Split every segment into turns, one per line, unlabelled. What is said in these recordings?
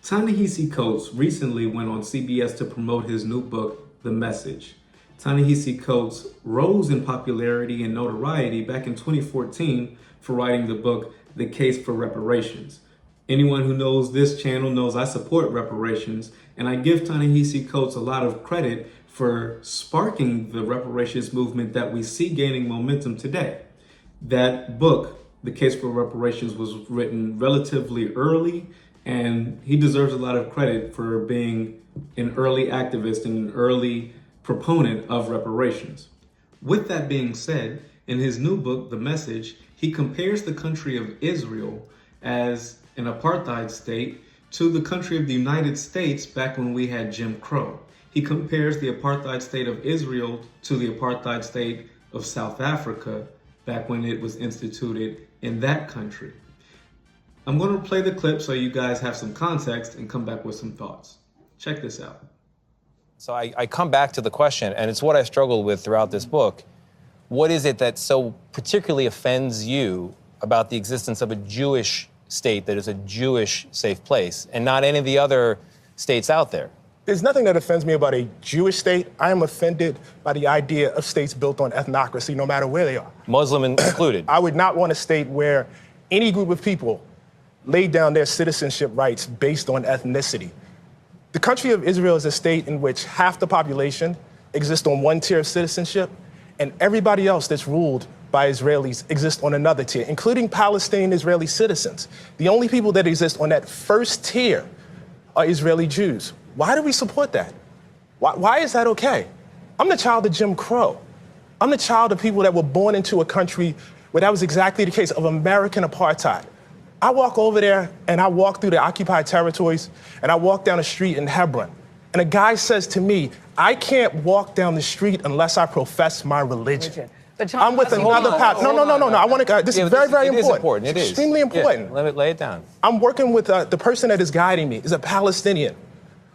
Ta-Nehisi Coates recently went on CBS to promote his new book, The Message. Ta-Nehisi Coates rose in popularity and notoriety back in 2014 for writing the book, The Case for Reparations. Anyone who knows this channel knows I support reparations, and I give Ta-Nehisi Coates a lot of credit for sparking the reparations movement that we see gaining momentum today. That book, The Case for Reparations, was written relatively early, and he deserves a lot of credit for being an early activist and an early proponent of reparations. With that being said, in his new book, The Message, he compares the country of Israel as an apartheid state to the country of the United States back when we had Jim Crow. He compares the apartheid state of Israel to the apartheid state of South Africa back when it was instituted in that country. I'm going to play the clip so you guys have some context and come back with some thoughts. Check this out.
So I come back to the question, and it's what I struggled with throughout this book. What is it that so particularly offends you about the existence of a Jewish state that is a Jewish safe place and not any of the other states out there?
There's nothing that offends me about a Jewish state. I am offended by the idea of states built on ethnocracy, no matter where they are.
Muslim included.
I would not want a state where any group of people laid down their citizenship rights based on ethnicity. The country of Israel is a state in which half the population exists on one tier of citizenship, and everybody else that's ruled by Israelis exists on another tier, including Palestinian Israeli citizens. The only people that exist on that first tier are Israeli Jews. Why do we support that? Why is that okay? I'm the child of Jim Crow. I'm the child of people that were born into a country where that was exactly the case, of American apartheid. I walk over there and I walk through the occupied territories and I walk down the street in Hebron. And a guy says to me, I can't walk down the street unless I profess my religion. I'm with another path. No. I want to. This is very, very important.
It is important. It is
extremely important.
Yeah, lay it down.
I'm working with the person that is guiding me is a Palestinian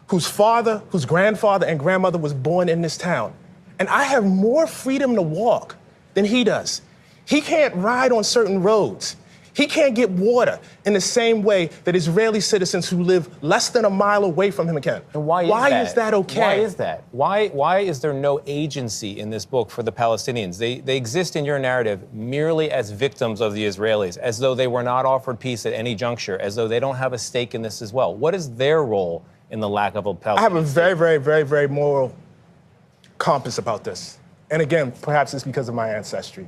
whose father, whose grandfather and grandmother was born in this town. And I have more freedom to walk than he does. He can't ride on certain roads. He can't get water in the same way that Israeli citizens who live less than a mile away from him can.
And why is that okay? Why is that? Why is there no agency in this book for the Palestinians? They exist in your narrative merely as victims of the Israelis, as though they were not offered peace at any juncture, as though they don't have a stake in this as well. What is their role in the lack of a Palestinian
I have a very,
state?
very, very, very moral compass about this. And again, perhaps it's because of my ancestry.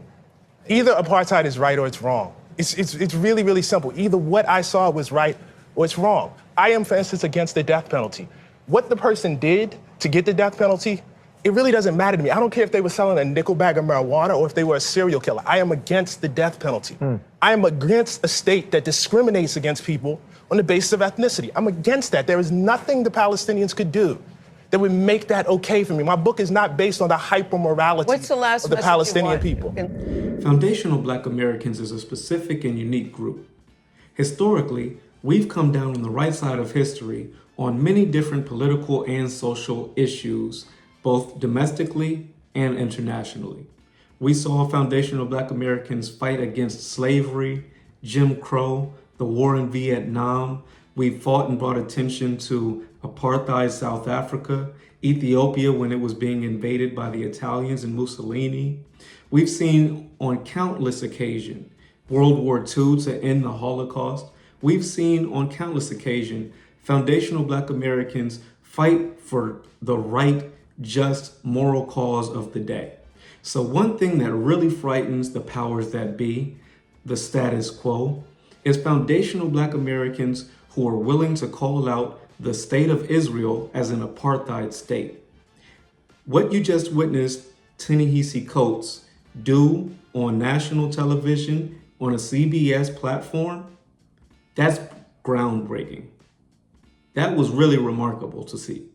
Either apartheid is right or it's wrong. It's really, really simple. Either what I saw was right or it's wrong. I am, for instance, against the death penalty. What the person did to get the death penalty, it really doesn't matter to me. I don't care if they were selling a nickel bag of marijuana or if they were a serial killer. I am against the death penalty. I am against a state that discriminates against people on the basis of ethnicity. I'm against that. There is nothing the Palestinians could do that would make that okay for me. My book is not based on the hyper-morality of the Palestinian people.
Foundational Black Americans is a specific and unique group. Historically, we've come down on the right side of history on many different political and social issues, both domestically and internationally. We saw foundational Black Americans fight against slavery, Jim Crow, the war in Vietnam. We fought and brought attention to apartheid South Africa, Ethiopia when it was being invaded by the Italians and Mussolini. We've seen on countless occasions World War II to end the Holocaust. We've seen on countless occasions foundational Black Americans fight for the right, just, moral cause of the day. So one thing that really frightens the powers that be, the status quo, is foundational Black Americans who are willing to call out the state of Israel as an apartheid state. What you just witnessed Ta-Nehisi Coates do on national television, on a CBS platform, that's groundbreaking. That was really remarkable to see.